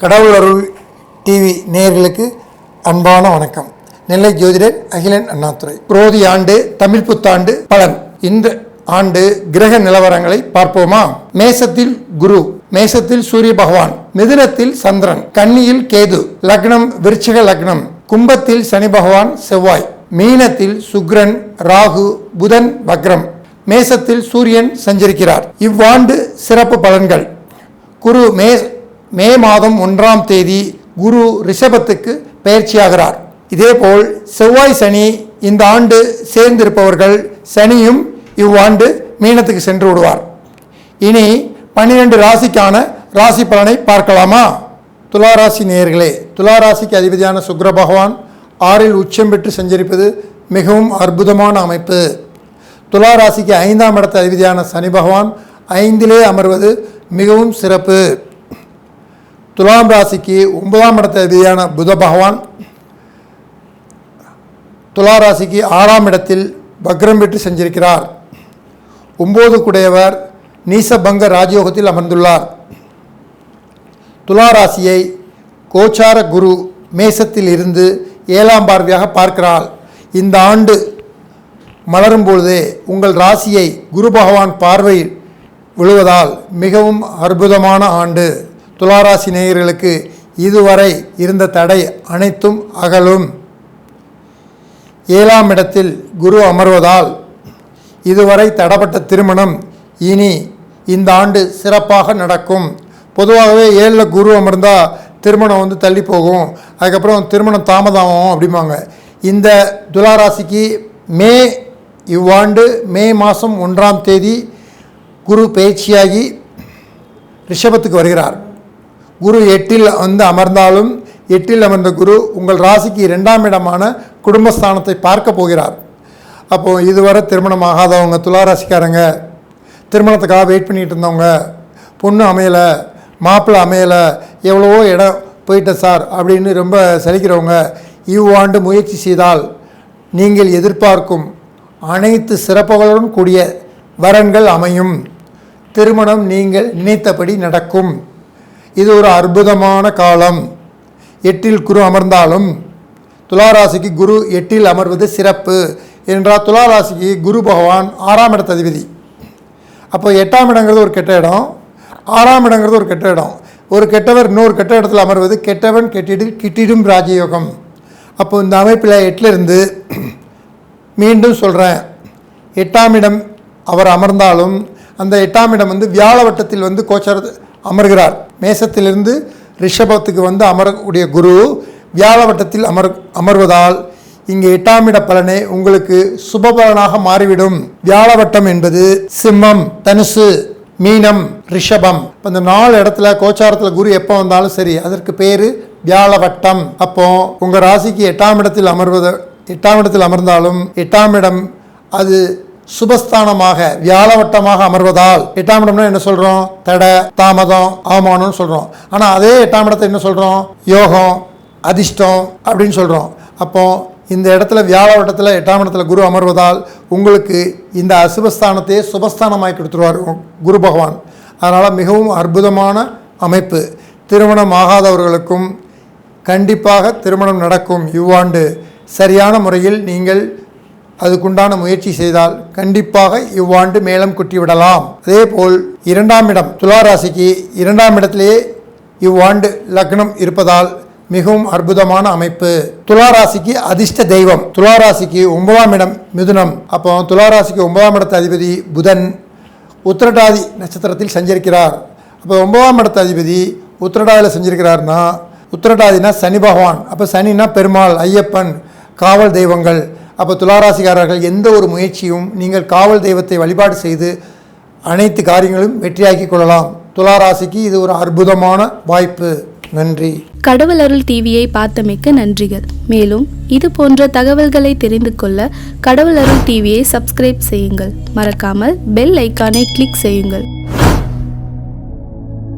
கடவுள் அருள் டிவி நேயர்களுக்கு அன்பான வணக்கம். நெல்லை ஜோதிடர் அகிலன் அண்ணாதுரை. குரோதி ஆண்டு தமிழ் புத்தாண்டு பலன். இந்த ஆண்டு கிரக நிலவரங்களை பார்ப்போமா? மேசத்தில் குரு, மேசத்தில் சூரிய பகவான், மிதுனத்தில் சந்திரன், கன்னியில் கேது, லக்னம் விருச்சிக லக்னம், கும்பத்தில் சனி பகவான் செவ்வாய், மீனத்தில் சுக்கிரன், ராகு, புதன் வக்ரம், மேசத்தில் சூரியன் சஞ்சரிக்கிறார். இவ்வாண்டு சிறப்பு பலன்கள். குரு மே மாதம் 1ஆம் தேதி குரு ரிஷபத்துக்கு பயிற்சியாகிறார். இதேபோல் செவ்வாய் சனி இந்த ஆண்டு சேர்ந்திருப்பவர்கள் சனியும் இவ்வாண்டு மீனத்துக்கு சென்று விடுவார். இனி 12 ராசிக்கான ராசி பலனை பார்க்கலாமா? துளாராசி நேயர்களே, துளாராசிக்கு அதிபதியான சுக்கிர பகவான் 6இல் உச்சம் பெற்று சஞ்சரிப்பது மிகவும் அற்புதமான அமைப்பு. துளாராசிக்கு 5ஆம் இடத்து அதிபதியான சனி பகவான் 5இலே அமர்வது மிகவும் சிறப்பு. துலாம் ராசிக்கு 9ஆம் இடத்து அதிபதியான புத பகவான் துளாராசிக்கு 6ஆம் இடத்தில் வக்ரம் பெற்று சஞ்சரிக்கிறார். 9 குடையவர் நீசபங்க ராஜயோகத்தில் அமர்ந்துள்ளார். துளாராசியை கோச்சார குரு மேசத்தில் இருந்து 7ஆம் பார்வையாக பார்க்கிறார். இந்த ஆண்டு மலரும் பொழுதே உங்கள் ராசியை குரு பகவான் பார்வை விழுவதால் மிகவும் அற்புதமான ஆண்டு. துளாராசி நேயர்களுக்கு இதுவரை இருந்த தடை அனைத்தும் அகலும். 7ஆம் இடத்தில் குரு அமர்வதால் இதுவரை தடைப்பட்ட திருமணம் இனி இந்த ஆண்டு சிறப்பாக நடக்கும். பொதுவாகவே 7ல் குரு அமர்ந்தால் திருமணம் தள்ளி போகும், அதுக்கப்புறம் திருமணம் தாமதமாகும் அப்படிம்பாங்க. இந்த துளாராசிக்கு இவ்வாண்டு மே மாதம் 1ஆம் தேதி குரு பயிற்சியாகி ரிஷபத்துக்கு வருகிறார். குரு 8இல் அமர்ந்தாலும் 8இல் அமர்ந்த குரு உங்கள் ராசிக்கு 2ஆம் இடமான குடும்பஸ்தானத்தை பார்க்க போகிறார். அப்போது இதுவரை திருமணம் ஆகாதவங்க, துளாராசிக்காரங்க, திருமணத்துக்காக வெயிட் பண்ணிகிட்டு இருந்தவங்க, பொண்ணு அமையலை, மாப்பிள்ளை அமையலை, எவ்வளவோ இடம் போயிட்டேன் சார் அப்படின்னு ரொம்ப சலிக்கிறவங்க, இவ்வாண்டு முயற்சி செய்தால் நீங்கள் எதிர்பார்க்கும் அனைத்து சிறப்புகளுடன் கூடிய வரன்கள் அமையும். திருமணம் நீங்கள் நினைத்தபடி நடக்கும். இது ஒரு அற்புதமான காலம். 8இல் குரு அமர்ந்தாலும் துளாராசிக்கு குரு 8இல் அமர்வது சிறப்பு என்றால் துளாராசிக்கு குரு பகவான் 6ஆம் இடத்து அதிபதி. அப்போ 8ஆம் இடங்கிறது ஒரு கெட்ட இடம், 6ஆம் இடங்கிறது ஒரு கெட்ட இடம். ஒரு கெட்டவர் இன்னொரு கெட்ட இடத்துல அமர்வது கெட்டவன் கிட்டிடும் ராஜயோகம். அப்போ இந்த அமைப்பில் 8லிருந்து மீண்டும் சொல்கிறேன், 8ஆம் இடம் அவர் அமர்ந்தாலும் அந்த 8ஆம் இடம் வியாழ வட்டத்தில் கோச்சார அமர்கிறார். மேசத்திலிருந்து ரிஷபத்துக்கு அமரக்கூடிய குரு வியாழ வட்டத்தில் அமர்வதால் இங்கே 8ஆம் இட பலனே உங்களுக்கு சுப பலனாக மாறிவிடும். வியாழ வட்டம் என்பது சிம்மம், தனுசு, மீனம், ரிஷபம். இப்போ இந்த 4 இடத்துல கோச்சாரத்தில் குரு எப்போ வந்தாலும் சரி, அதற்கு பேர் வியாழ வட்டம். அப்போ உங்கள் ராசிக்கு 8ஆம் இடத்தில் அமர்ந்தாலும் 8ஆம் இடம் அது சுபஸ்தானமாக வியாழவட்டமாக அமர்வதால் 8ஆம் இடம்னா என்ன சொல்கிறோம்? தடை, தாமதம், அவமானம்னு சொல்கிறோம். ஆனால் அதே 8ஆம் இடத்தை என்ன சொல்கிறோம்? யோகம், அதிர்ஷ்டம் அப்படின்னு சொல்கிறோம். அப்போ இந்த இடத்துல வியாழவட்டத்தில் 8ஆம் இடத்துல குரு அமர்வதால் உங்களுக்கு இந்த அசுபஸ்தானத்தையே சுபஸ்தானமாக்கி கொடுத்துருவார் குரு பகவான். அதனால் மிகவும் அற்புதமான அமைப்பு. திருமணம் ஆகாதவர்களுக்கும் கண்டிப்பாக திருமணம் நடக்கும். இவ்வாண்டு சரியான முறையில் நீங்கள் அதுக்குண்டான முயற்சி செய்தால் கண்டிப்பாக இவ்வாண்டு மேலும் குட்டிவிடலாம். அதேபோல் 2ஆம் இடம் துளாராசிக்கு 2ஆம் இடத்திலேயே இவ்வாண்டு லக்னம் இருப்பதால் மிகவும் அற்புதமான அமைப்பு. துளாராசிக்கு அதிர்ஷ்ட தெய்வம். துளாராசிக்கு 9ஆம் இடம் மிதுனம். அப்போ துளாராசிக்கு 9ஆம் இடத்து அதிபதி புதன் உத்திரட்டாதி நட்சத்திரத்தில் சஞ்சரிக்கிறார். அப்போ 9ஆம் இடத்து அதிபதி உத்திரட்டாதியில் சஞ்சரிக்கிறார்னா, உத்திரட்டாதினா சனி பகவான். அப்போ சனினா பெருமாள், ஐயப்பன், காவல் தெய்வங்கள். அப்போ துளாராசிக்காரர்கள் எந்த ஒரு முயற்சியும் நீங்கள் காவல் தெய்வத்தை வழிபாடு செய்து அனைத்து காரியங்களும் வெற்றியாக்கி கொள்ளலாம். துளாராசிக்கு இது ஒரு அற்புதமான வாய்ப்பு. நன்றி. கடவுள் அருள் டிவியை பார்த்தமைக்கு நன்றிகள். மேலும் இது போன்ற தகவல்களை தெரிந்து கொள்ள கடவுள் அருள் டிவியை சப்ஸ்கிரைப் செய்யுங்கள். மறக்காமல் பெல் ஐக்கானை கிளிக் செய்யுங்கள்.